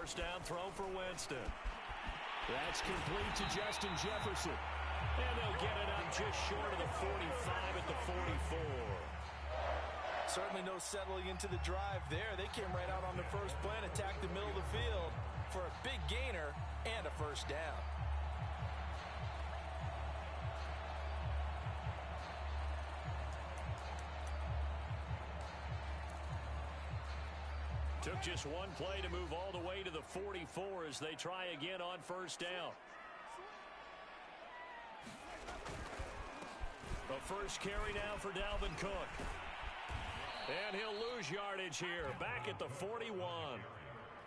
first down throw for Winston. That's complete to Justin Jefferson. And they'll get it up just short of the 45 at the 44. Certainly no settling into the drive there. They came right out on the first play and attacked the middle of the field for a big gainer and a first down. Took just one play to move all the way to the 44 as they try again on first down. The first carry now for Dalvin Cook. And he'll lose yardage here, back at the 41.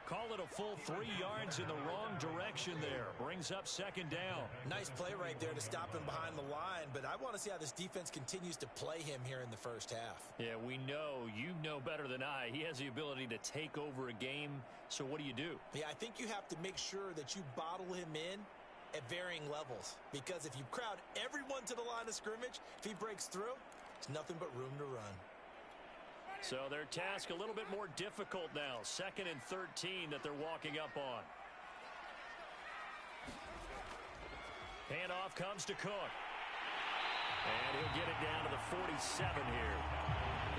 Call it a full 3 yards in the wrong direction there. Brings up second down. Nice play right there to stop him behind the line, but I want to see how this defense continues to play him here in the first half. Yeah, we know. You know better than I. He has the ability to take over a game, so what do you do? Yeah, I think you have to make sure that you bottle him in at varying levels, because if you crowd everyone to the line of scrimmage, if he breaks through, it's nothing but room to run. So their task a little bit more difficult now. 2nd and 13 that they're walking up on. Handoff comes to Cook. And he'll get it down to the 47 here.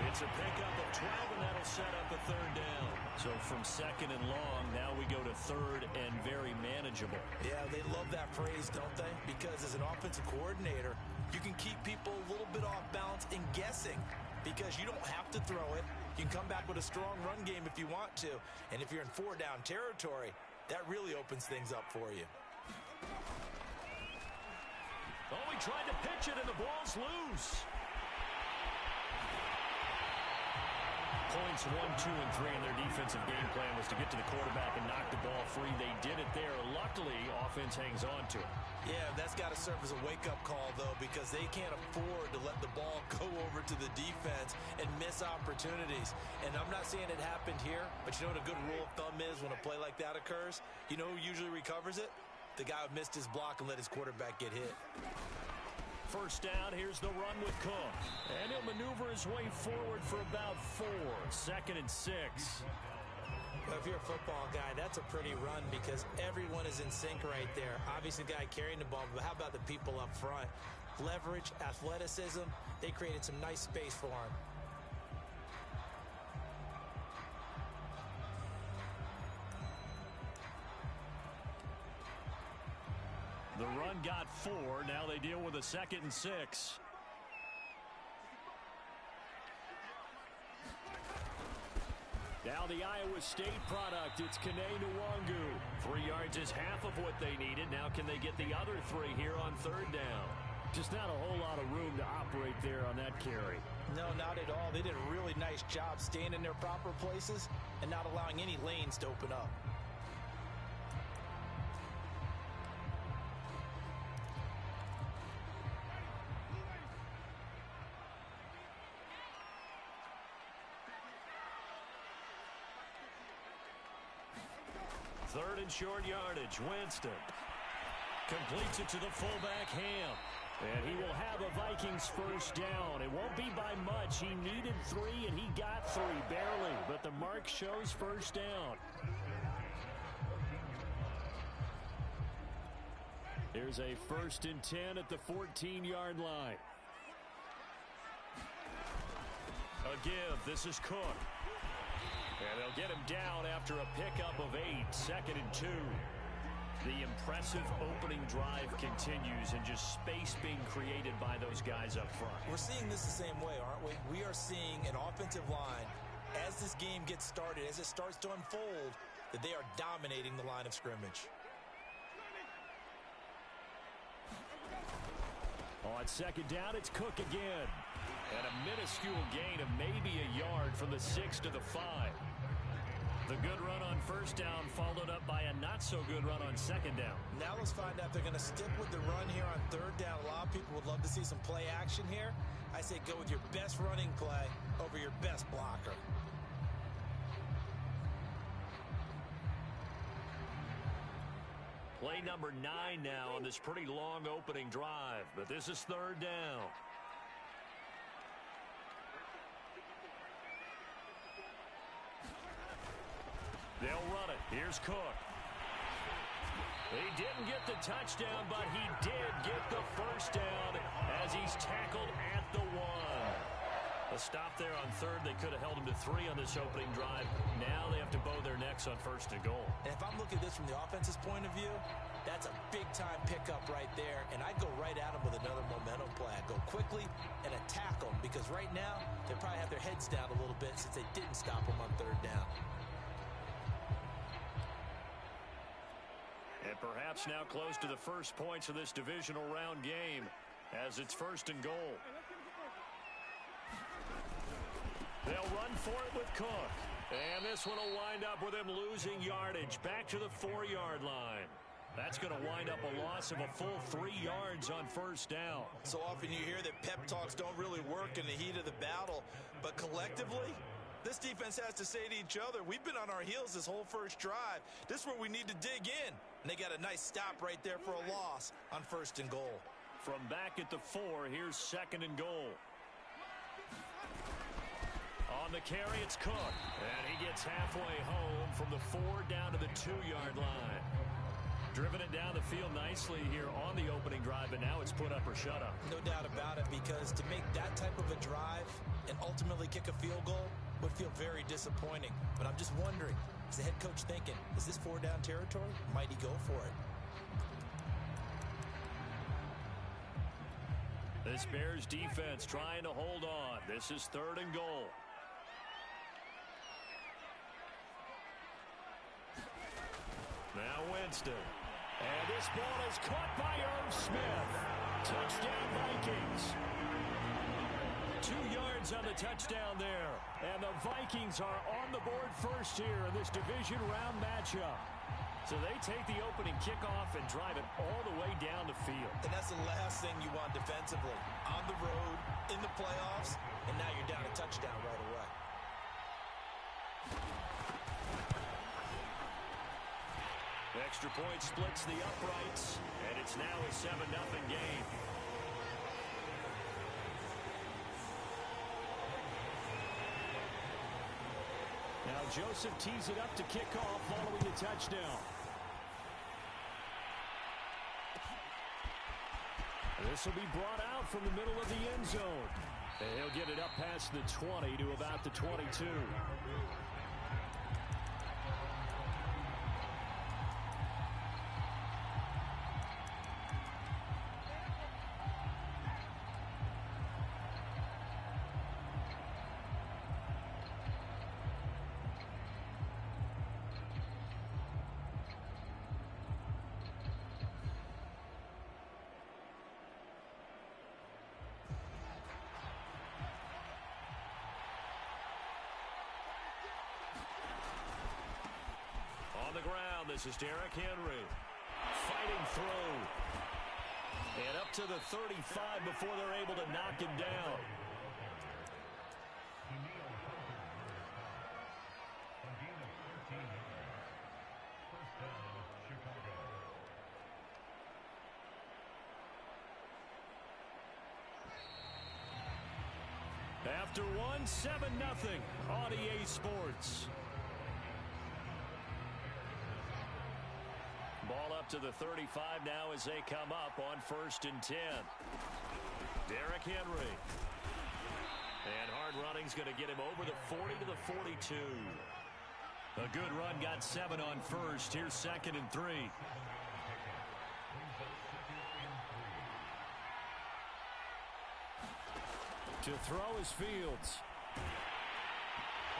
It's a pickup of 12, and that'll set up a third down. So from 2nd and long, now we go to 3rd and very manageable. Yeah, they love that phrase, don't they? Because as an offensive coordinator, you can keep people a little bit off balance and guessing, because you don't have to throw it. You can come back with a strong run game if you want to. And if you're in 4-down territory, that really opens things up for you. Oh, he tried to pitch it, and the ball's loose. Points 1, 2, and 3 in their defensive game plan was to get to the quarterback and knock the ball free. They did it there. Luckily, offense hangs on to it. Yeah, that's got to serve as a wake-up call, though, because they can't afford to let the ball go over to the defense and miss opportunities. And I'm not saying it happened here, but you know what a good rule of thumb is when a play like that occurs? You know who usually recovers it? The guy who missed his block and let his quarterback get hit. First down, here's the run with Cook. And he'll maneuver his way forward for about 4. 2nd and 6. Well, if you're a football guy, that's a pretty run because everyone is in sync right there. Obviously, the guy carrying the ball, but how about the people up front? Leverage, athleticism, they created some nice space for him. The run got 4. Now they deal with a 2nd and 6. Now the Iowa State product. It's Kene Nwangu. 3 yards is half of what they needed. Now can they get the other 3 here on 3rd down? Just not a whole lot of room to operate there on that carry. No, not at all. They did a really nice job staying in their proper places and not allowing any lanes to open up. Third and short yardage. Winston completes it to the fullback, Ham. And he will have a Vikings first down. It won't be by much. He needed 3, and he got 3, barely. But the mark shows first down. Here's a 1st and 10 at the 14-yard line. A give. This is Cook. And they'll get him down after a pickup of 8. 2nd and 2. The impressive opening drive continues, and just space being created by those guys up front. We're seeing this the same way, aren't we? We are seeing an offensive line, as this game gets started, as it starts to unfold, that they are dominating the line of scrimmage. On 2nd down, it's Cook again. And a minuscule gain of maybe a yard from the 6 to the 5. The good run on first down followed up by a not-so-good run on 2nd down. Now let's find out if they're going to stick with the run here on 3rd down. A lot of people would love to see some play action here. I say go with your best running play over your best blocker. Play number 9 now on this pretty long opening drive, but this is 3rd down. They'll run it. Here's Cook. He didn't get the touchdown, but he did get the first down as he's tackled at the 1. A stop there on third. They could have held him to 3 on this opening drive. Now they have to bow their necks on first and goal. And if I'm looking at this from the offense's point of view, that's a big-time pickup right there. And I'd go right at him with another momentum play. I'd go quickly and attack them because right now they probably have their heads down a little bit since they didn't stop them on third down. And perhaps now close to the first points of this divisional round game as it's first and goal. They'll run for it with Cook. And this one will wind up with him losing yardage back to the 4-yard line. That's going to wind up a loss of a full 3 yards on first down. So often you hear that pep talks don't really work in the heat of the battle, but collectively, this defense has to say to each other, we've been on our heels this whole first drive. This is where we need to dig in. And they got a nice stop right there for a loss on first and goal. From back at the 4, here's second and goal. On the carry, it's Cook. And he gets halfway home from the 4 down to the 2-yard line. Driven it down the field nicely here on the opening drive, and now it's put up or shut up. No doubt about it, because to make that type of a drive and ultimately kick a field goal would feel very disappointing. But I'm just wondering, is the head coach thinking, is this 4-down territory? Might he go for it? This Bears defense trying to hold on. This is third and goal. Now Winston. And this ball is caught by Irv Smith. Touchdown Vikings. 2 yards on the touchdown there. And the Vikings are on the board first here in this division round matchup. So they take the opening kickoff and drive it all the way down the field. And that's the last thing you want defensively. On the road, in the playoffs, and now you're down a touchdown right away. Extra point splits the uprights, and it's now a 7-0 game. Now Joseph tees it up to kick off following the touchdown. This will be brought out from the middle of the end zone. And he'll get it up past the 20 to about the 22. On the ground, this is Derrick Henry. Fighting through. And up to the 35 before they're able to knock him down. After one, 7-0 on EA Sports. Ball up to the 35 now as they come up on 1st and 10. Derrick Henry. And hard running's going to get him over the 40 to the 42. A good run, got 7 on first. Here's 2nd and 3. To throw is Fields.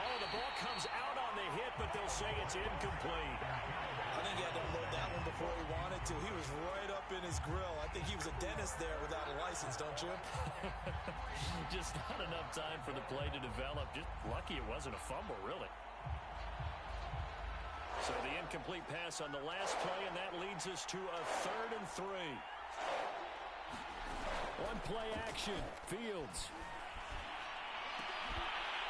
Oh, the ball comes out on the hit, but they'll say it's incomplete. I think he had to unload that one before he wanted to. He was right up in his grill. I think he was a dentist there without a license, don't you? Just not enough time for the play to develop. Just lucky it wasn't a fumble, really. So the incomplete pass on the last play, and that leads us to a 3rd and 3. One play action. Fields.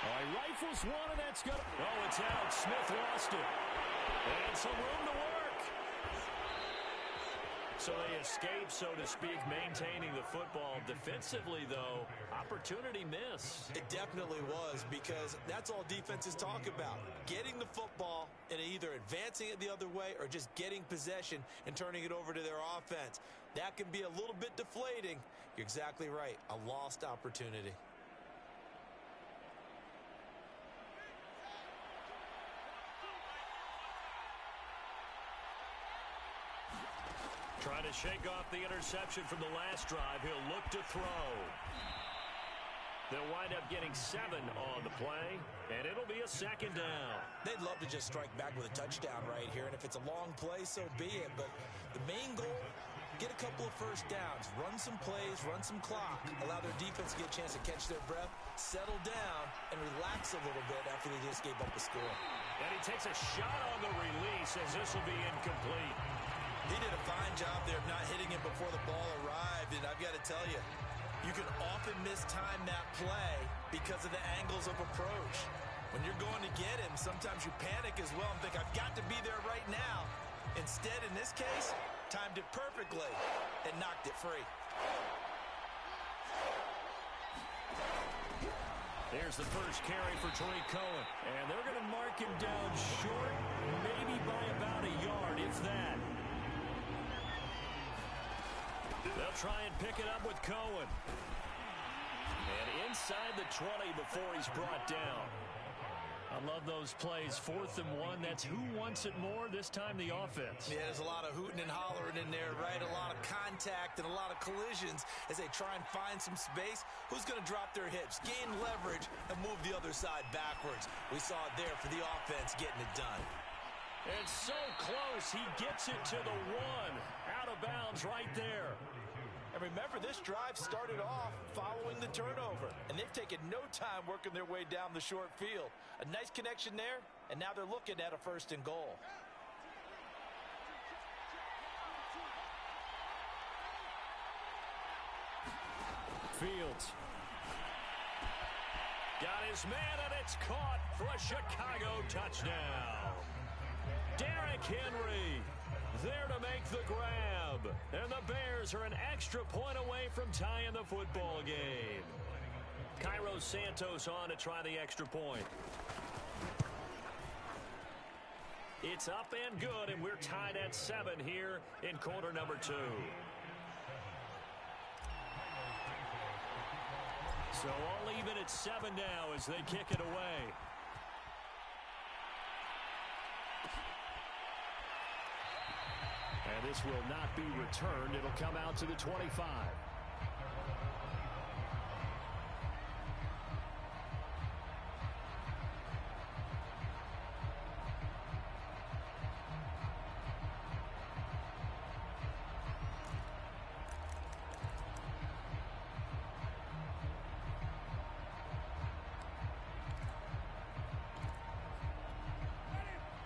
He rifles one, and that's good. Oh, it's out. Smith lost it. And some room to work. So they escape, so to speak, maintaining the football. Defensively, though, opportunity miss. It definitely was, because that's all defenses talk about. Getting the football and either advancing it the other way or just getting possession and turning it over to their offense. That can be a little bit deflating. You're exactly right. A lost opportunity. Trying to shake off the interception from the last drive. He'll look to throw. They'll wind up getting 7 on the play, and it'll be a second down. They'd love to just strike back with a touchdown right here, and if it's a long play, so be it. But the main goal, get a couple of first downs, run some plays, run some clock, allow their defense to get a chance to catch their breath, settle down, and relax a little bit after they just gave up a score. And he takes a shot on the release as this will be incomplete. He did a fine job there of not hitting it before the ball arrived, and I've got to tell you, you can often mistime that play because of the angles of approach. When you're going to get him, sometimes you panic as well and think, I've got to be there right now. Instead, in this case, timed it perfectly and knocked it free. There's the first carry for Tariq Cohen. And they're going to mark him down short, maybe by about a yard, if that. They'll try and pick it up with Cohen. And inside the 20 before he's brought down. I love those plays. 4th and 1. That's who wants it more, this time the offense. Yeah, there's a lot of hooting and hollering in there, right? A lot of contact and a lot of collisions as they try and find some space. Who's going to drop their hips, gain leverage, and move the other side backwards? We saw it there for the offense getting it done. It's so close. He gets it to the 1. Out of bounds right there. And remember, this drive started off following the turnover, and they've taken no time working their way down the short field. A nice connection there, and now they're looking at a 1st and goal. Fields. Got his man, and it's caught for a Chicago touchdown. Derrick Henry there to make the grab. And the Bears are an extra point away from tying the football game. Cairo Santos on to try the extra point. It's up and good, and we're tied at 7 here in quarter number 2. So all even at 7 now as they kick it away. And this will not be returned. It'll come out to the 25.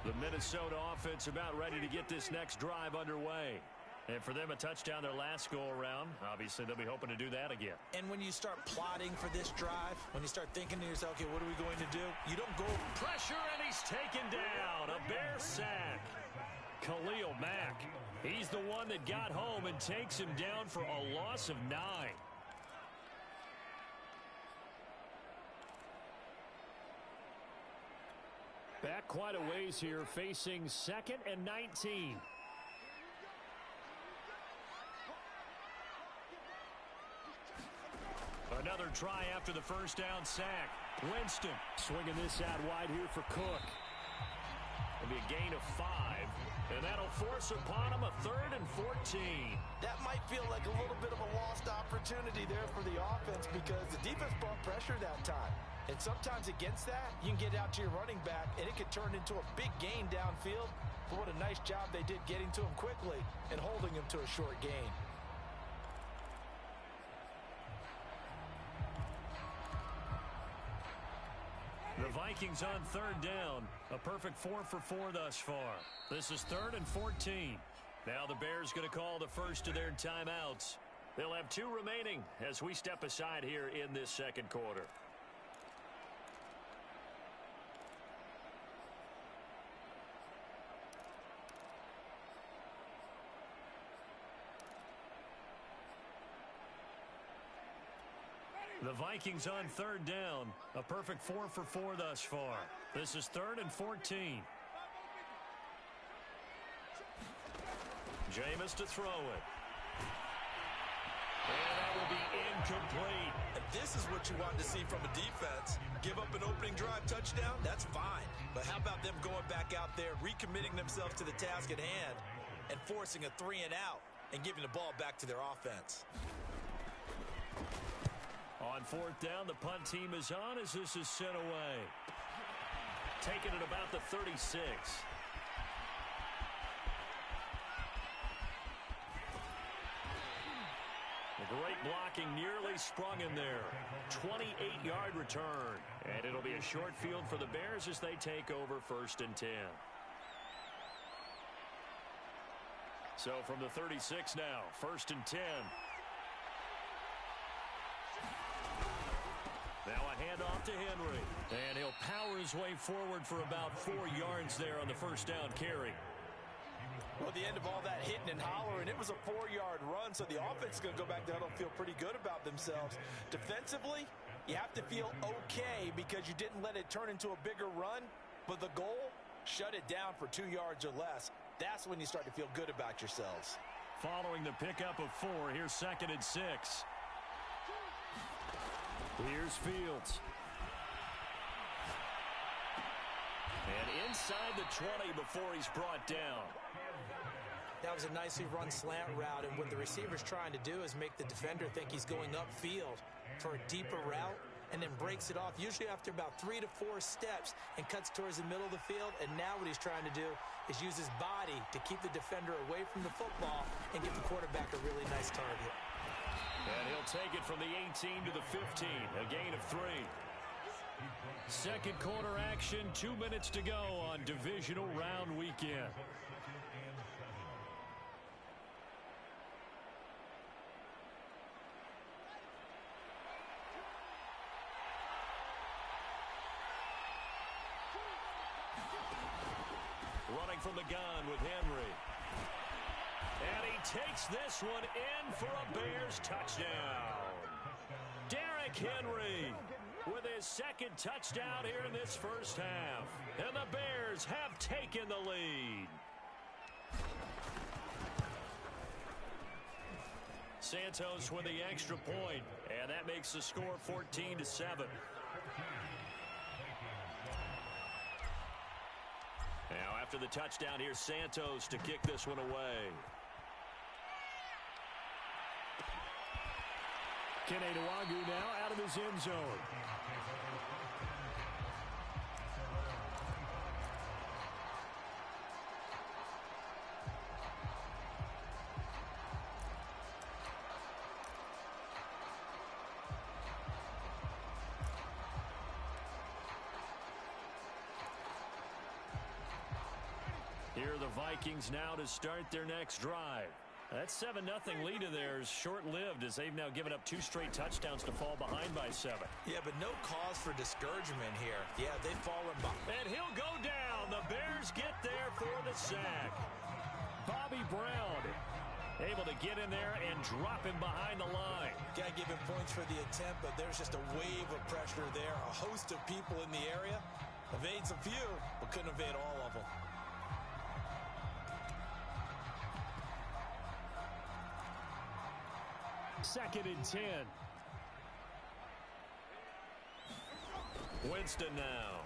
The Minnesota offense about ready to get this next drive underway. And for them, a touchdown their last go-around. Obviously, they'll be hoping to do that again. And when you start plotting for this drive, when you start thinking to yourself, okay, what are we going to do? You don't go. Pressure, and he's taken down. A Bear sack. Khalil Mack. He's the one that got home and takes him down for a loss of 9. Back quite a ways here, facing 2nd and 19. Another try after the first down sack. Winston swinging this out wide here for Cook. It'll be a gain of 5, and that'll force upon him a 3rd and 14. That might feel like a little bit of a lost opportunity there for the offense because the defense brought pressure that time. And sometimes against that, you can get out to your running back, and it could turn into a big gain downfield. But what a nice job they did getting to him quickly and holding him to a short gain. The Vikings on 3rd down. A perfect 4 for 4 thus far. This is 3rd and 14. Now the Bears going to call the first of their timeouts. They'll have 2 remaining as we step aside here in this 2nd quarter. The Vikings on third down. A perfect 4 for 4 thus far. This is 3rd and 14. Jameis to throw it. And that will be incomplete. And this is what you want to see from a defense. Give up an opening drive touchdown, that's fine. But how about them going back out there, recommitting themselves to the task at hand, and forcing a 3 and out, and giving the ball back to their offense. On 4th down, the punt team is on as this is sent away. Taking it about the 36. The great blocking nearly sprung in there. 28-yard return. And it'll be a short field for the Bears as they take over 1st and 10. So from the 36 now, 1st and 10. Now a handoff to Henry. And he'll power his way forward for about 4 yards there on the 1st down carry. Well, the end of all that hitting and hollering, it was a 4-yard run, so the offense is going to go back there and feel pretty good about themselves. Defensively, you have to feel okay because you didn't let it turn into a bigger run, but the goal, shut it down for 2 yards or less. That's when you start to feel good about yourselves. Following the pickup of 4, here's 2nd and 6. Here's Fields. And inside the 20 before he's brought down. That was a nicely run slant route, and what the receiver's trying to do is make the defender think he's going upfield for a deeper route, and then breaks it off, usually after about 3 to 4 steps, and cuts towards the middle of the field. And now what he's trying to do is use his body to keep the defender away from the football and give the quarterback a really nice target. And he'll take it from the 18 to the 15, a gain of 3. Second quarter action, 2 minutes to go on divisional round weekend. Running from the gun with Henry. And he takes this one in for a Bears touchdown. Derrick Henry with his 2nd touchdown here in this 1st half. And the Bears have taken the lead. Santos with the extra point, and that makes the score 14-7. Now after the touchdown, here's Santos to kick this one away. Kene Nwangwu now out of his end zone. Here are the Vikings now to start their next drive. That 7-0 lead of theirs short-lived as they've now given up 2 straight touchdowns to fall behind by 7. Yeah, but no cause for discouragement here. Yeah, they've fallen behind. And he'll go down. The Bears get there for the sack. Bobby Brown able to get in there and drop him behind the line. Got to give him points for the attempt, but there's just a wave of pressure there. A host of people in the area. Evades a few, but couldn't evade all of them. Second and 10. Winston now.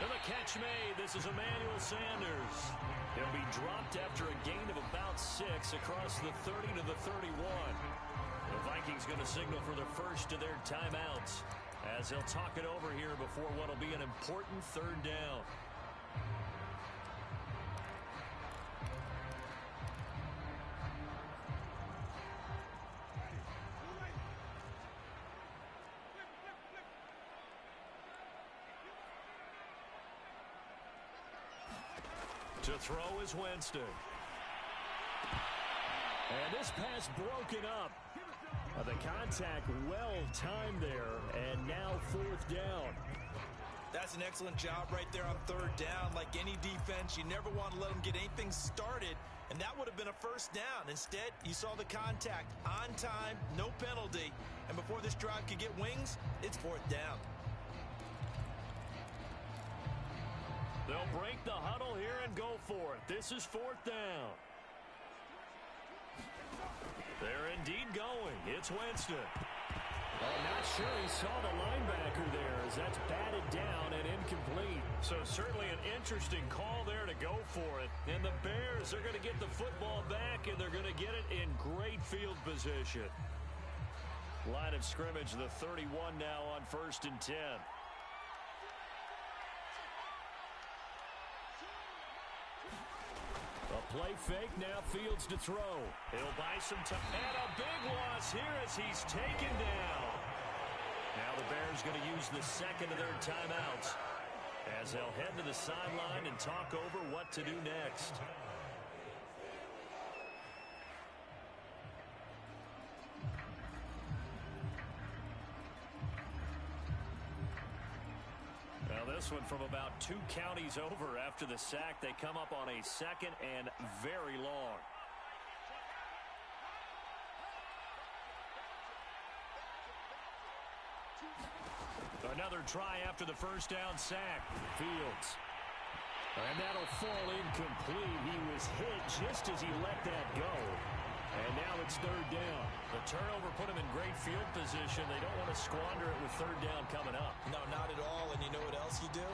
And the catch made. This is Emmanuel Sanders. He'll be dropped after a gain of about 6 across the 30 to the 31. The Vikings going to signal for the first of their timeouts as they'll talk it over here before what will be an important 3rd down. To throw is Winston. And this pass broken up. The contact well timed there, and now 4th down. That's That's an excellent job right there on third down. Like any defense, you never want to let them get anything started, and that would have been a first down. Instead, you saw the contact on time, no penalty, and before this drive could get wings, it's fourth down. They'll break the huddle here and go for it. This is fourth down. They're indeed going. It's Winston. I'm not sure he saw the linebacker there as that's batted down and incomplete. So certainly an interesting call there to go for it. And the Bears are going to get the football back, and they're going to get it in great field position. Line of scrimmage, the 31 now on 1st and 10. A play fake, now Fields to throw. He'll buy some time. And a big loss here as he's taken down. Now the Bears going to use the second of their timeouts as they'll head to the sideline and talk over what to do next. This one from about 2 counties over after the sack. They come up on a second and very long. Another try after the first down sack. Fields. And that'll fall incomplete. He was hit just as he let that go. And now it's third down. The turnover put him in great field position. They don't want to squander it with third down coming up. No, not at all. And you know what else you do?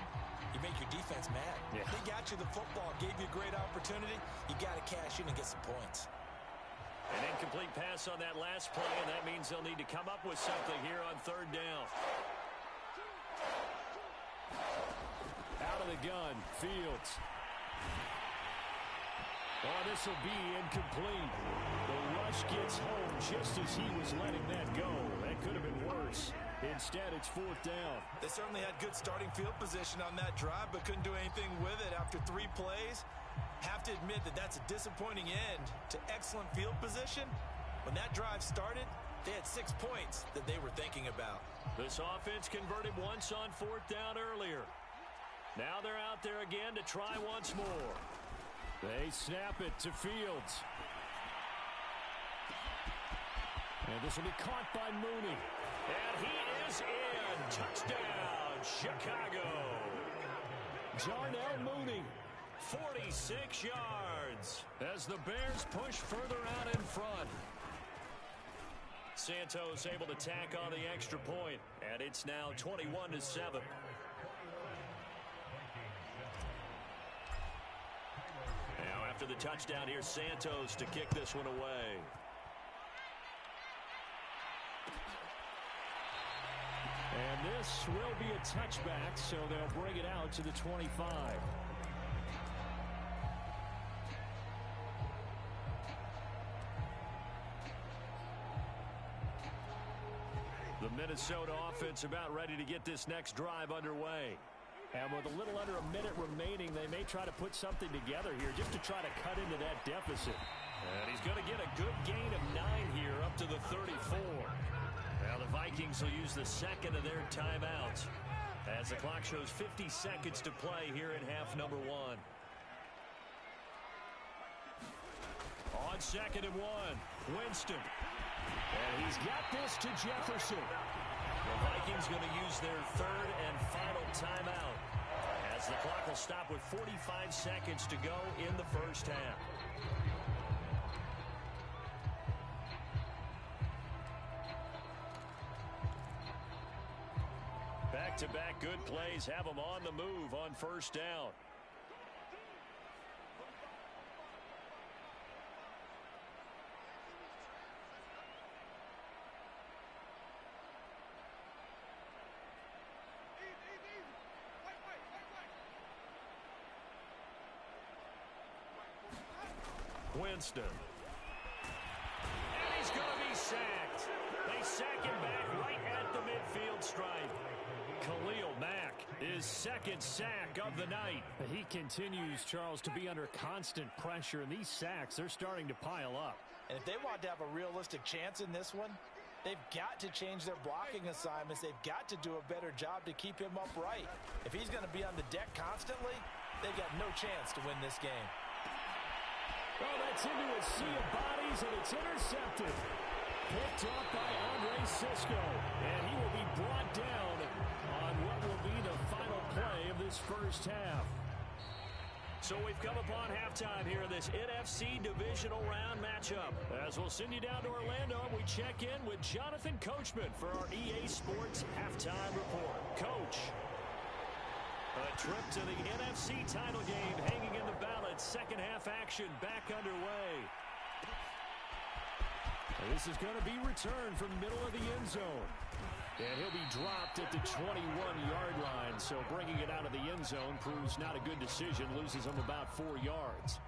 You make your defense mad. Yeah. They got you the football, gave you a great opportunity. You got to cash in and get some points. An incomplete pass on that last play, and that means they'll need to come up with something here on third down. Out of the gun, Fields. Oh, this will be incomplete. The rush gets home just as he was letting that go. That could have been worse. Instead, it's fourth down. They certainly had good starting field position on that drive, but couldn't do anything with it after 3 plays. Have to admit that that's a disappointing end to excellent field position. When that drive started, they had 6 points that they were thinking about. This offense converted once on fourth down earlier. Now they're out there again to try once more. They snap it to Fields. And this will be caught by Mooney. And he is in. Touchdown, Chicago. Jarnell Mooney, 46 yards as the Bears push further out in front. Santos able to tack on the extra point, and it's now 21-7. After the touchdown, here's Santos to kick this one away. And this will be a touchback, so they'll bring it out to the 25. The Minnesota offense about ready to get this next drive underway. And with a little under a minute remaining, they may try to put something together here just to try to cut into that deficit. And he's going to get a good gain of 9 here up to the 34. Now the Vikings will use the second of their timeouts as the clock shows 50 seconds to play here in half number 1. On 2nd and 1, Winston. And he's got this to Jefferson. The Vikings going to use their third and final timeout as the clock will stop with 45 seconds to go in the first half. Back-to-back good plays have them on the move on first down. Winston. And he's going to be sacked. They sack him back right at the midfield stripe. Khalil Mack, his second sack of the night. He continues, Charles, to be under constant pressure, and these sacks, they're starting to pile up. And if they want to have a realistic chance in this one, They've got to change their blocking assignments. They've got to do a better job to keep him upright. If he's going to be on the deck constantly, they've got no chance to win this game. Oh, that's into a sea of bodies, and it's intercepted. Picked off by Andre Cisco, and he will be brought down on what will be the final play of this first half. So we've come upon halftime here in this NFC divisional round matchup. As we'll send you down to Orlando, we check in with Jonathan Coachman for our EA Sports Halftime Report. Coach, a trip to the NFC title game hanging in the balance. Second half action back underway. This is going to be returned from the middle of the end zone. And he'll be dropped at the 21-yard line. So bringing it out of the end zone proves not a good decision. Loses him about 4 yards.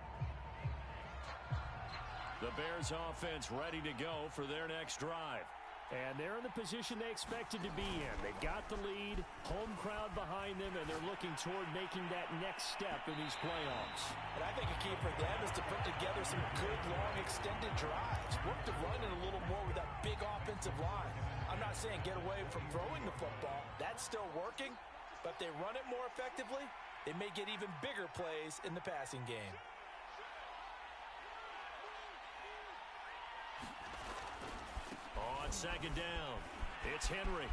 The Bears offense ready to go for their next drive. And they're in the position they expected to be in. They've got the lead, home crowd behind them, and they're looking toward making that next step in these playoffs. And I think a key for them is to put together some good, long, extended drives. Work the run in a little more with that big offensive line. I'm not saying get away from throwing the football. That's still working. But if they run it more effectively, they may get even bigger plays in the passing game. On second down, it's Henry.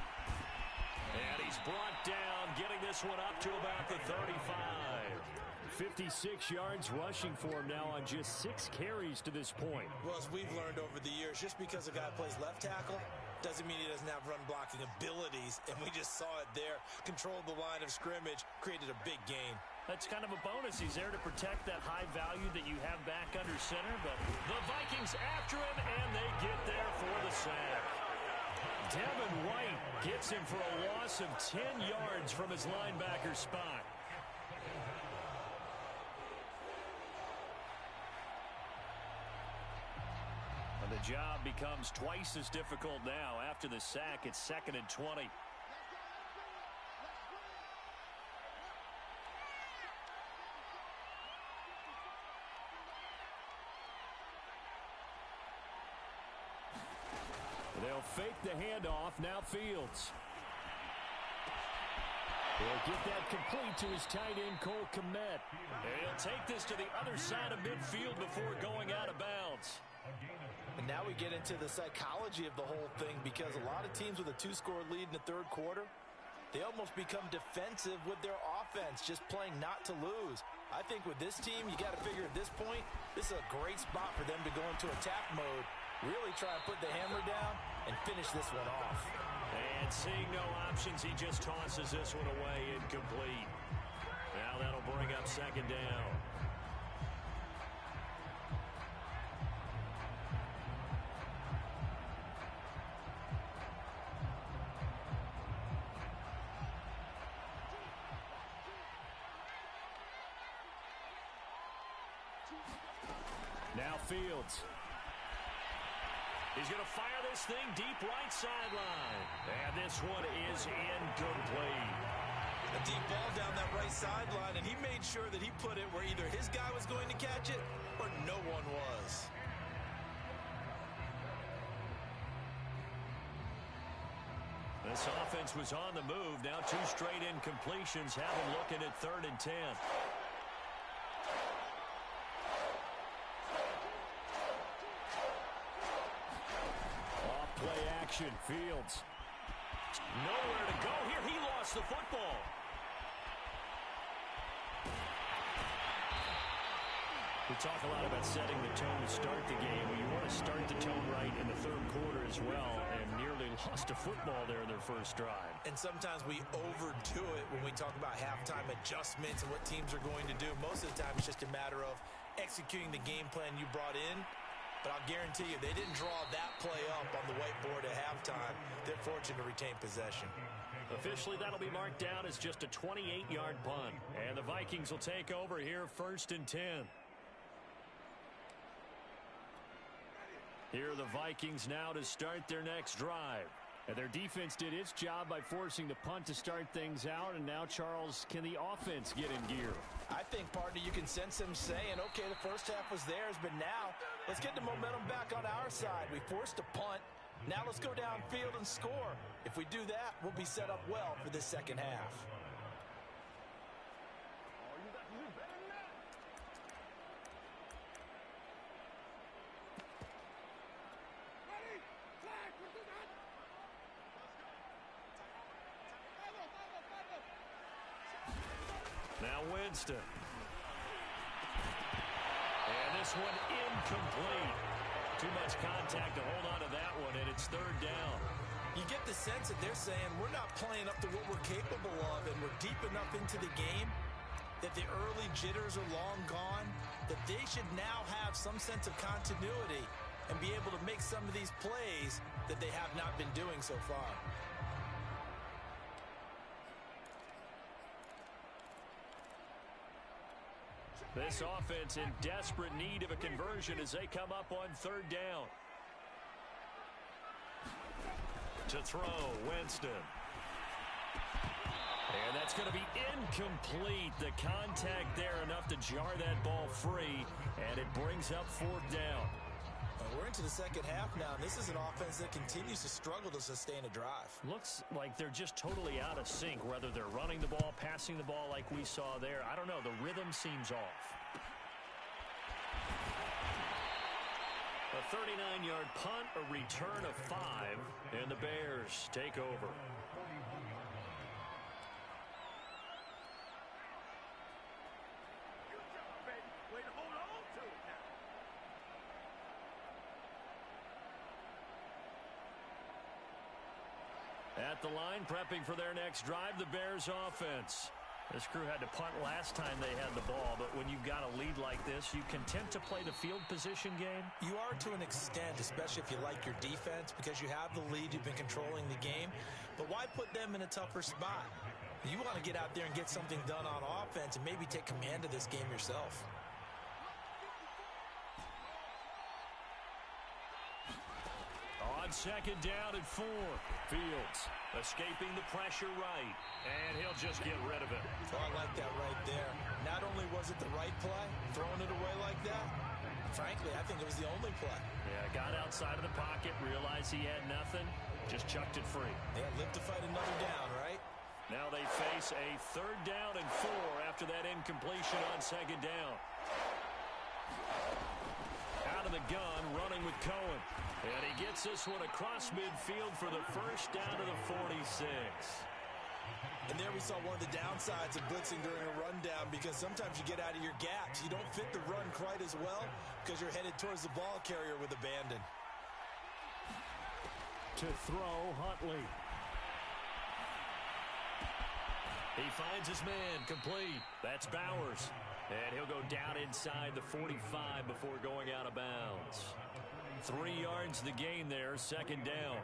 And he's brought down, getting this one up to about the 35. 56 yards rushing for him now on just 6 carries to this point. Well, as we've learned over the years, just because a guy plays left tackle doesn't mean he doesn't have run blocking abilities, and we just saw it there. Controlled the line of scrimmage, created a big gain. That's kind of a bonus. He's there to protect that high value that you have back under center, but the Vikings after him, and they get there for the sack. Devin White gets him for a loss of 10 yards from his linebacker spot. The job becomes twice as difficult now. After the sack, it's 2nd and 20. They'll fake the handoff. Now Fields. He'll get that complete to his tight end, Cole Kmet. And he'll take this to the other side of midfield before going out of bounds. And now we get into the psychology of the whole thing, because a lot of teams with a 2-score lead in the third quarter, they almost become defensive with their offense, just playing not to lose. I think with this team, you got to figure at this point, this is a great spot for them to go into attack mode, really try and put the hammer down and finish this one off. And seeing no options, he just tosses this one away, incomplete. Now that'll bring up second down. Now Fields. He's going to fire this thing deep right sideline. And this one is incomplete. A deep ball down that right sideline, and he made sure that he put it where either his guy was going to catch it or no one was. This offense was on the move. Now 2 straight incompletions have him looking at 3rd and 10. Play action, Fields. Nowhere to go here. He lost the football. We talk a lot about setting the tone to start the game. Well, you want to start the tone right in the third quarter as well, and nearly lost a football there in their first drive. And sometimes we overdo it when we talk about halftime adjustments and what teams are going to do. Most of the time, it's just a matter of executing the game plan you brought in. But I'll guarantee you, they didn't draw that play up on the whiteboard at halftime. They're fortunate to retain possession. Officially, that'll be marked down as just a 28-yard punt. And the Vikings will take over here, 1st and 10. Here are the Vikings now to start their next drive. And their defense did its job by forcing the punt to start things out. And now, Charles, can the offense get in gear? I think, partner, you can sense them saying, okay, the first half was theirs, but now let's get the momentum back on our side. We forced a punt. Now let's go downfield and score. If we do that, we'll be set up well for this second half. Now Winston. And this one incomplete. Too much contact to hold on to that one, and it's third down. You get the sense that they're saying we're not playing up to what we're capable of, and we're deep enough into the game that the early jitters are long gone, that they should now have some sense of continuity and be able to make some of these plays that they have not been doing so far. This offense in desperate need of a conversion as they come up on third down. To throw, Winston. And that's going to be incomplete. The contact there enough to jar that ball free, and it brings up fourth down. We're into the second half now, and this is an offense that continues to struggle to sustain a drive. Looks like they're just totally out of sync, whether they're running the ball, passing the ball like we saw there. I don't know. The rhythm seems off. A 39-yard punt, a return of 5, and the Bears take over. At the line, prepping for their next drive, the Bears offense. This crew had to punt last time they had the ball, but when you've got a lead like this, you content to play the field position game? You are to an extent, especially if you like your defense, because you have the lead, you've been controlling the game. But why put them in a tougher spot? You want to get out there and get something done on offense and maybe take command of this game yourself. On second down and 4. Fields escaping the pressure right, and he'll just get rid of it. Oh, I like that right there. Not only was it the right play, throwing it away like that, frankly, I think it was the only play. Yeah, got outside of the pocket, realized he had nothing, just chucked it free. Yeah, live to fight another down, right? Now they face a third down and 4 after that incompletion on second down. Out of the gun, running with Cohen. And he gets this one across midfield for the first down to the 46. And there we saw one of the downsides of blitzing during a rundown, because sometimes you get out of your gaps. You don't fit the run quite as well because you're headed towards the ball carrier with abandon. To throw, Huntley. He finds his man, complete. That's Bowers. And he'll go down inside the 45 before going out of bounds. 3 yards the gain there, second down.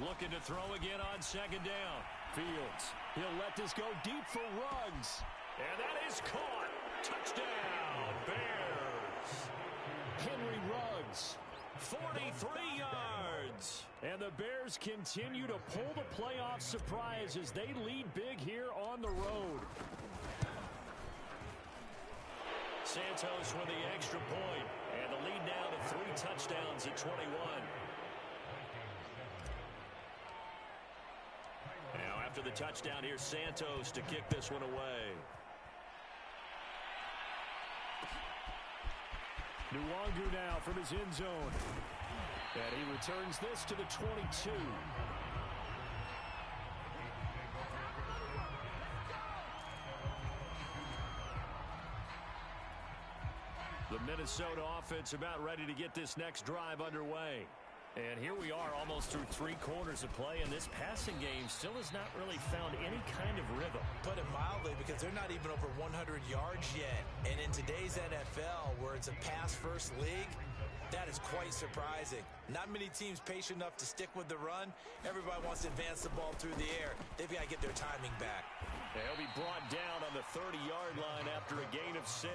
Looking to throw again on second down. Fields. He'll let this go deep for Ruggs. And that is caught. Touchdown, Bears. Henry Ruggs. 43 yards. And the Bears continue to pull the playoff surprise as they lead big here on the road. Santos with the extra point. And the lead now to 3 touchdowns at 21. Now after the touchdown, here's Santos to kick this one away. Nwangu now from his end zone. And he returns this to the 22. The Minnesota offense about ready to get this next drive underway. And here we are almost through 3 quarters of play, and this passing game still has not really found any kind of rhythm. Put it mildly, because they're not even over 100 yards yet. And in today's NFL, where it's a pass-first league, that is quite surprising. Not many teams patient enough to stick with the run. Everybody wants to advance the ball through the air. They've got to get their timing back. He'll be brought down on the 30-yard line after a gain of 6.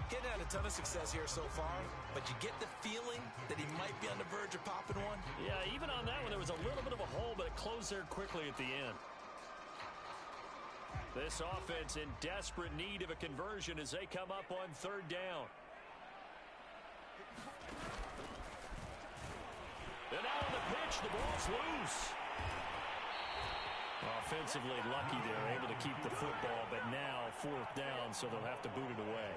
Getting had a ton of success here so far, but you get the feeling that he might be on the verge of popping one. Yeah, even on that one, there was a little bit of a hole, but it closed there quickly at the end. This offense in desperate need of a conversion as they come up on third down. And now on the pitch, the ball's loose. Offensively lucky they're able to keep the football, but now fourth down, so they'll have to boot it away.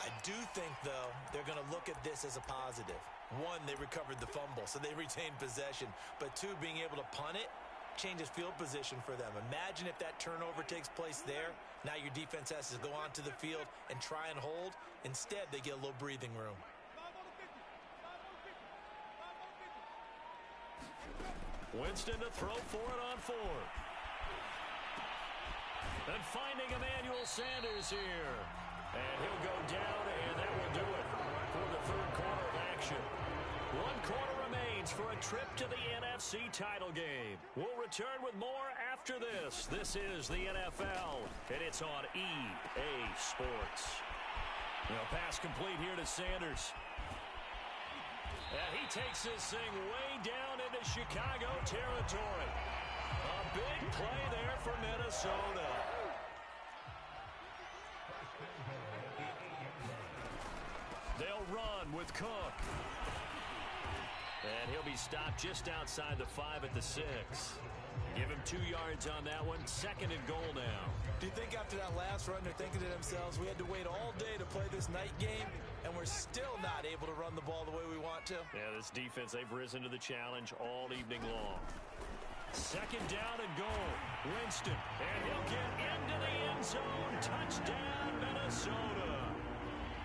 I do think, though, they're going to look at this as a positive. One, they recovered the fumble, so they retained possession. But two, being able to punt it changes field position for them. Imagine if that turnover takes place there. Now your defense has to go onto the field and try and hold. Instead, they get a little breathing room. Winston to throw for it on fourth. And finding Emmanuel Sanders here. And he'll go down, and that will do it for the third quarter of action. 1 quarter remains for a trip to the NFC title game. We'll return with more after this. This is the NFL, and it's on EA Sports. Now, pass complete here to Sanders. And he takes this thing way down into Chicago territory. A big play there for Minnesota. They'll run with Cook. And he'll be stopped just outside the 5 at the 6. Give him 2 yards on that one. 2nd and goal now. Do you think after that last run they're thinking to themselves, we had to wait all day to play this night game, and we're still not able to run the ball the way we want to? Yeah, this defense, they've risen to the challenge all evening long. 2nd down and goal. Winston, and he'll get into the end zone. Touchdown, Minnesota.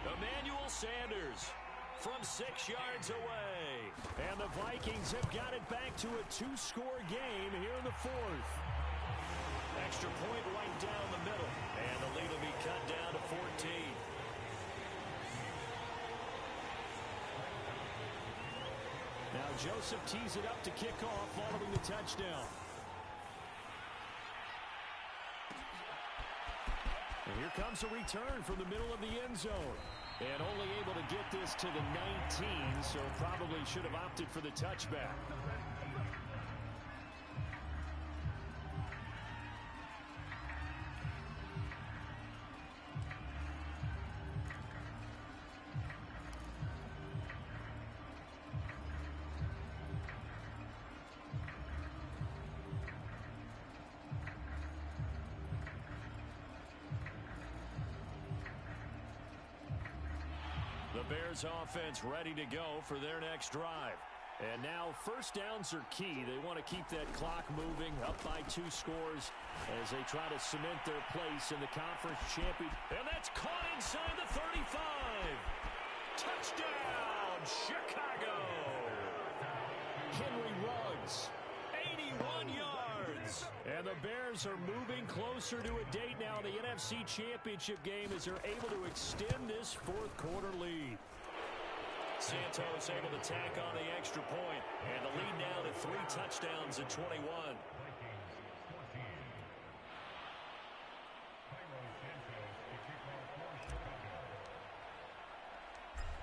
Emmanuel Sanders from 6 yards away. And the Vikings have got it back to a 2-score game here in the 4th. Extra point right down the middle. And the lead will be cut down to 14. Now Joseph tees it up to kick off following the touchdown. And here comes a return from the middle of the end zone. And only able to get this to the 19, so probably should have opted for the touchback. The Bears offense ready to go for their next drive. And now first downs are key. They want to keep that clock moving, up by 2 scores as they try to cement their place in the conference championship. And that's caught inside the 35. Touchdown, Chicago. Henry Ruggs, 81 yards. And the Bears are moving closer to a date now, the NFC Championship game, as they're able to extend this 4th quarter lead. Santos able to tack on the extra point, and the lead now to 3 touchdowns at 21.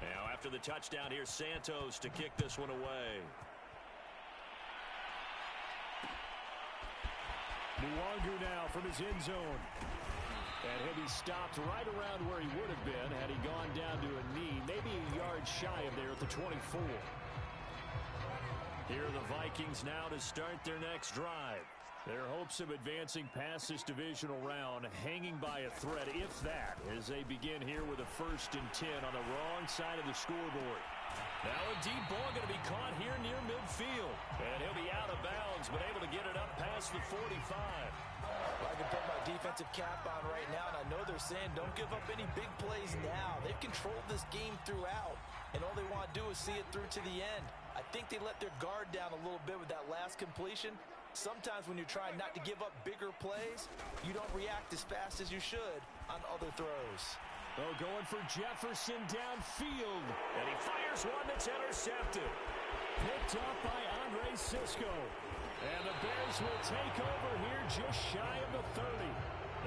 Now after the touchdown, here's Santos to kick this one away. Nwangu now from his end zone. And he'll be stopped right around where he would have been had he gone down to a knee, maybe a yard shy of there at the 24. Here are the Vikings now to start their next drive. Their hopes of advancing past this divisional round hanging by a thread, if that, as they begin here with a 1st and 10 on the wrong side of the scoreboard. Now a deep ball going to be caught here near midfield. And he'll be out of bounds, but able to get it up past the 45. I can put my defensive cap on right now, and I know they're saying don't give up any big plays now. They've controlled this game throughout, and all they want to do is see it through to the end. I think they let their guard down a little bit with that last completion. Sometimes when you're trying not to give up bigger plays, you don't react as fast as you should on other throws. Oh, going for Jefferson downfield. And he fires one that's intercepted. Picked up by Andre Sisco. And the Bears will take over here just shy of the 30.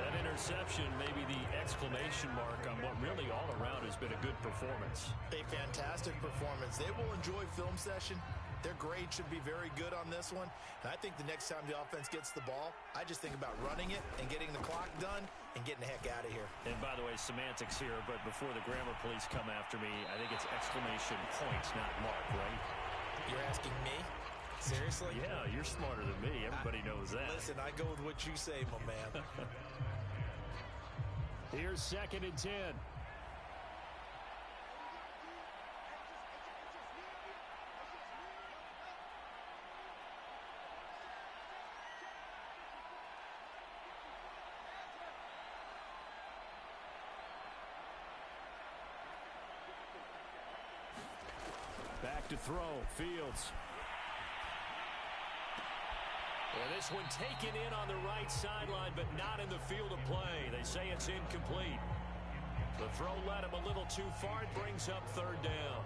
That interception may be the exclamation mark on what really all around has been a good performance. A fantastic performance. They will enjoy film session. Their grade should be very good on this one. And I think the next time the offense gets the ball, I just think about running it and getting the clock done and getting the heck out of here. And by the way, semantics here, but before the grammar police come after me, I think it's exclamation points, not mark, right? You're asking me? Seriously? Yeah, you're smarter than me. Everybody knows that. Listen, I go with what you say, my man. Here's 2nd and 10. Back to throw, Fields. And this one taken in on the right sideline, but not in the field of play. They say it's incomplete. The throw led him a little too far. It brings up 3rd down.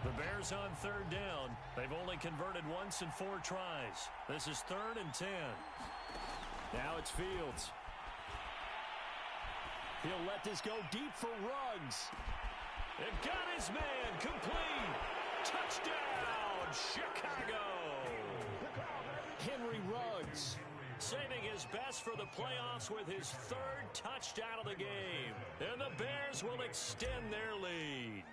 The Bears on 3rd down. They've only converted once in 4 tries. This is 3rd and 10. Now it's Fields. He'll let this go deep for Ruggs. They've got his man complete. Touchdown, Chicago. Henry Ruggs saving his best for the playoffs with his 3rd touchdown of the game. And the Bears will extend their lead.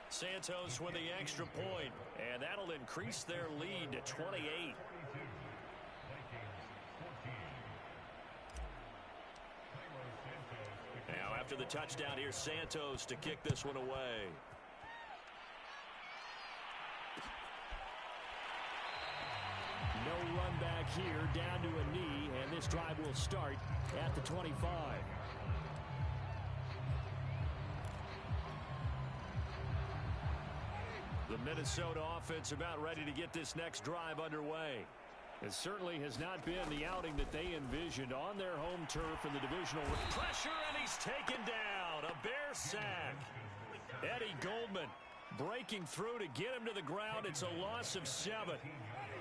Santos with the extra point, and that'll increase their lead to 28. Now after the touchdown, here's Santos to kick this one away. No run back here, down to a knee, and this drive will start at the 25. The Minnesota offense about ready to get this next drive underway. It certainly has not been the outing that they envisioned on their home turf in the divisional. Pressure, and he's taken down. A Bear sack. Eddie Goldman breaking through to get him to the ground. It's a loss of 7.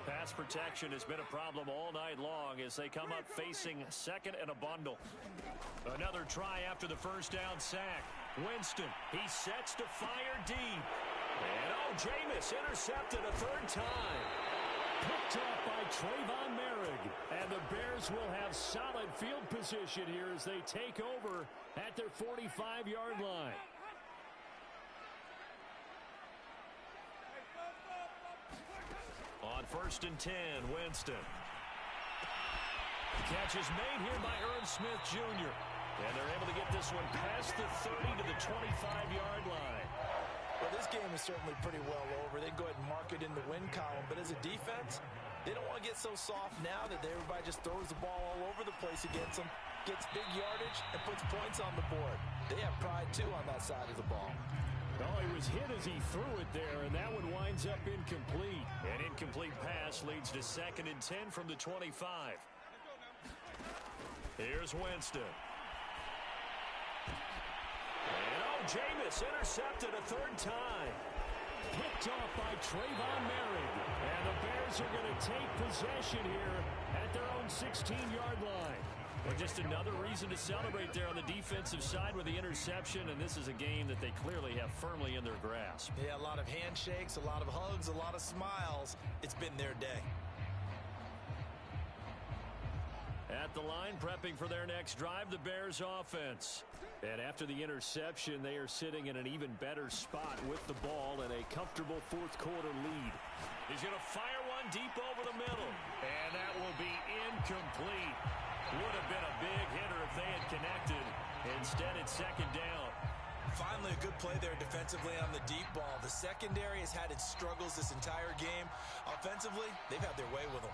Pass protection has been a problem all night long as they come up facing 2nd and a bundle. Another try after the first down sack. Winston, he sets to fire deep. And Jameis intercepted a 3rd time. Picked up by Trayvon Merrick. And the Bears will have solid field position here as they take over at their 45-yard line. On 1st and 10, Winston. Catch is made here by Irv Smith Jr. And they're able to get this one past the 30 to the 25-yard line. Well, this game is certainly pretty well over. They go ahead and mark it in the win column. But as a defense, they don't want to get so soft now that everybody just throws the ball all over the place against them, gets big yardage, and puts points on the board. They have pride, too, on that side of the ball. Oh, he was hit as he threw it there, and that one winds up incomplete. An incomplete pass leads to 2nd and 10 from the 25. Here's Winston. And Jameis intercepted a 3rd time. Picked off by Trayvon Merrick. And the Bears are going to take possession here at their own 16-yard line. Well, just another reason to celebrate there on the defensive side with the interception, and this is a game that they clearly have firmly in their grasp. Yeah, a lot of handshakes, a lot of hugs, a lot of smiles. It's been their day. At the line, prepping for their next drive, the Bears offense. And after the interception, they are sitting in an even better spot with the ball and a comfortable 4th quarter lead. He's going to fire one deep over the middle. And that will be incomplete. Would have been a big hitter if they had connected. Instead, it's 2nd down. Finally, a good play there defensively on the deep ball. The secondary has had its struggles this entire game. Offensively, they've had their way with them.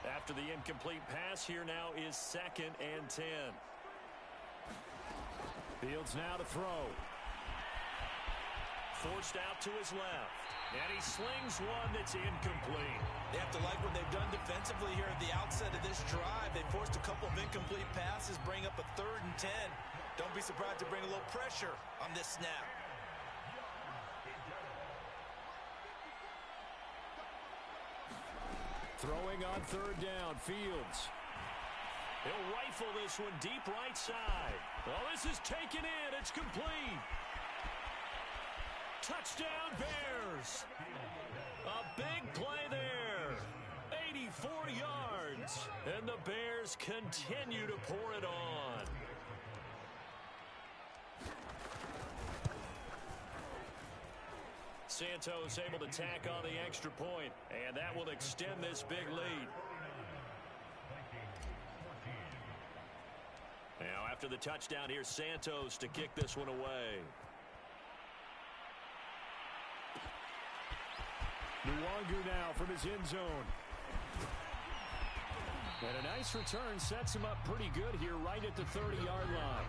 After the incomplete pass, here now is 2nd and 10. Fields now to throw. Forced out to his left. And he slings one that's incomplete. They have to like what they've done defensively here at the outset of this drive. They forced a couple of incomplete passes, bring up a 3rd and 10. Don't be surprised to bring a little pressure on this snap. Throwing on 3rd down, Fields. He'll rifle this one deep right side. Oh, this is taken in. It's complete. Touchdown, Bears. A big play there. 84 yards. And the Bears continue to pour it on. Santos able to tack on the extra point, and that will extend this big lead. Now, after the touchdown, here's Santos to kick this one away. Nwangu now from his end zone. And a nice return sets him up pretty good here right at the 30-yard line.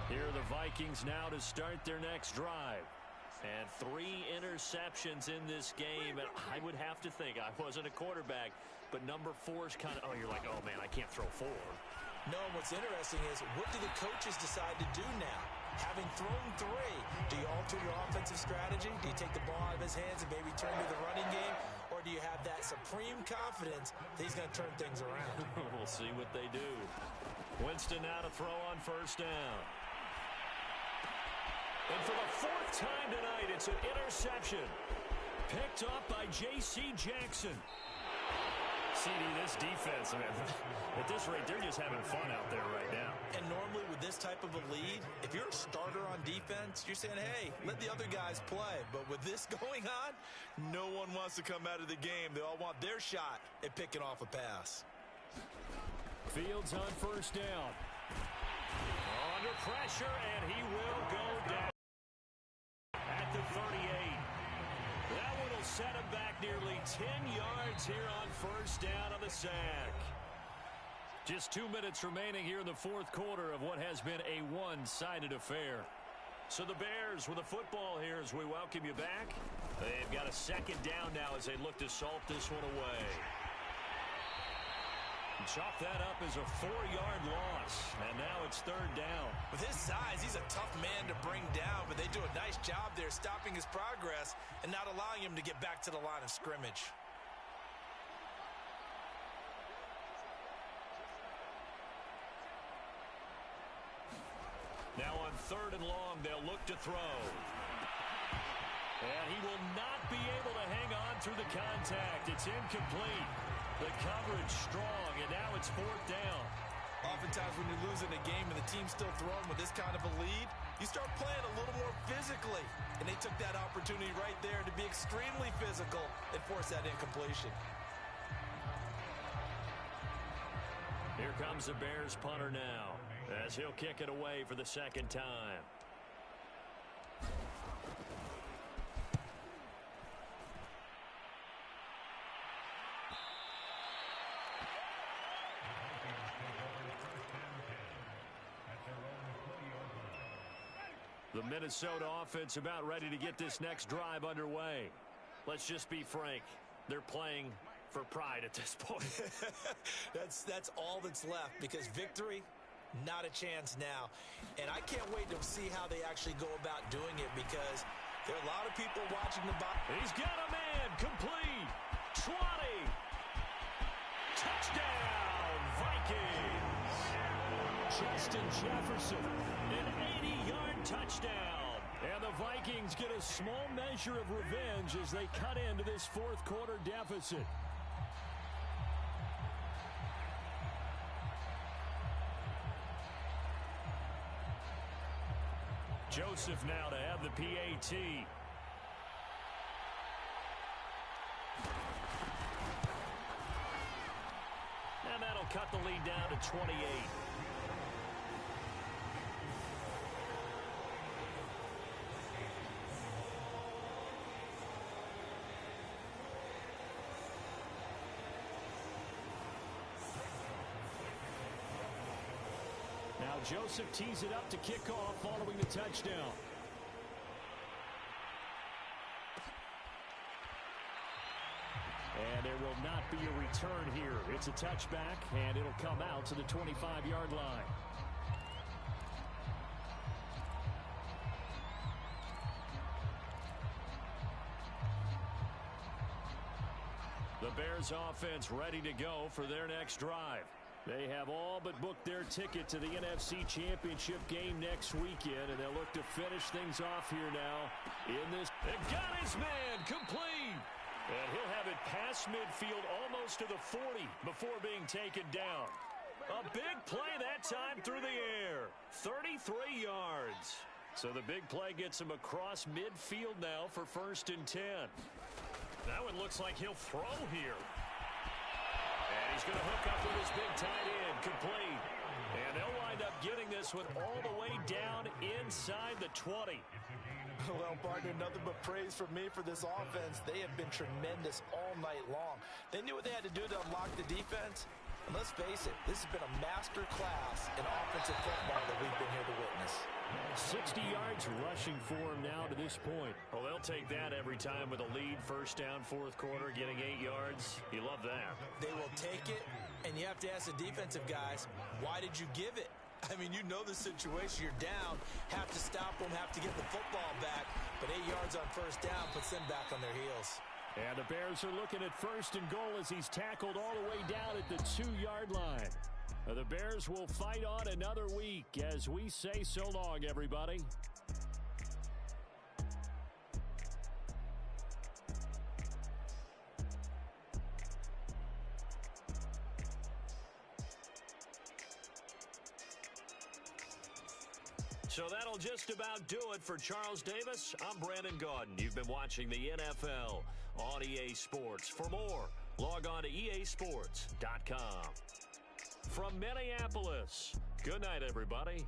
Here are the Vikings now to start their next drive. And 3 interceptions in this game. And I would have to think, I wasn't a quarterback, but number 4 is kind of, you're like, oh, man, I can't throw 4. No, what's interesting is, what do the coaches decide to do now? Having thrown 3, do you alter your offensive strategy? Do you take the ball out of his hands and maybe turn to the running game? Or do you have that supreme confidence that he's going to turn things around? We'll see what they do. Winston now to throw on first down. And for the 4th time tonight, it's an interception. Picked up by J.C. Jackson. CD, this defense, man, at this rate, they're just having fun out there right now. And normally with this type of a lead, if you're a starter on defense, you're saying, hey, let the other guys play. But with this going on, no one wants to come out of the game. They all want their shot at picking off a pass. Fields on first down. Under pressure, and he will go down at the 38. That one will set him back nearly 10 yards here on first down on the sack. Just 2 minutes remaining here in the 4th quarter of what has been a one-sided affair. So the Bears with the football here as we welcome you back. They've got a second down now as they look to salt this one away. Chalk that up as a 4-yard loss, and now it's 3rd down. With his size, he's a tough man to bring down, but they do a nice job there stopping his progress and not allowing him to get back to the line of scrimmage. Now on 3rd and long, they'll look to throw. And he will not be able to hang on through the contact. It's incomplete. The coverage strong, and now it's 4th down. Oftentimes when you're losing a game and the team's still throwing with this kind of a lead, you start playing a little more physically. And they took that opportunity right there to be extremely physical and force that incompletion. Here comes the Bears punter now, as he'll kick it away for the 2nd time. The Minnesota offense about ready to get this next drive underway. Let's just be frank. They're playing for pride at this point. That's all that's left, because victory, not a chance now. And I can't wait to see how they actually go about doing it, because there are a lot of people watching the box. He's got a man. Complete. 20. Touchdown, Vikings. Justin Jefferson, an 80-yard touchdown. And the Vikings get a small measure of revenge as they cut into this 4th quarter deficit. Joseph now to have the PAT. And that'll cut the lead down to 28. Now Joseph tees it up to kick off following the touchdown. And there will not be a return here. It's a touchback, and it'll come out to the 25-yard line. The Bears offense ready to go for their next drive. They have all but booked their ticket to the NFC Championship game next weekend, and they'll look to finish things off here now in this. And got his man complete. And he'll have it past midfield almost to the 40 before being taken down. A big play that time through the air. 33 yards. So the big play gets him across midfield now for 1st and 10. That one looks like he'll throw here. And he's going to hook up with his big tight end, complete. And they'll wind up getting this one all the way down inside the 20. Well, partner, nothing but praise from me for this offense. They have been tremendous all night long. They knew what they had to do to unlock the defense. And let's face it, this has been a master class in offensive football that we've been here to witness. 60 yards rushing for him now to this point. Well, they'll take that every time with a lead. 1st down, 4th quarter, getting 8 yards. You love that. They will take it, and you have to ask the defensive guys, why did you give it? I mean, you know the situation. You're down, have to stop them, have to get the football back. But 8 yards on 1st down puts them back on their heels. And the Bears are looking at 1st and goal as he's tackled all the way down at the 2-yard line. The Bears will fight on another week as we say so long, everybody. So that'll just about do it for Charles Davis. I'm Brandon Gaudin. You've been watching the NFL on EA Sports. For more, log on to easports.com. From Minneapolis, good night, everybody.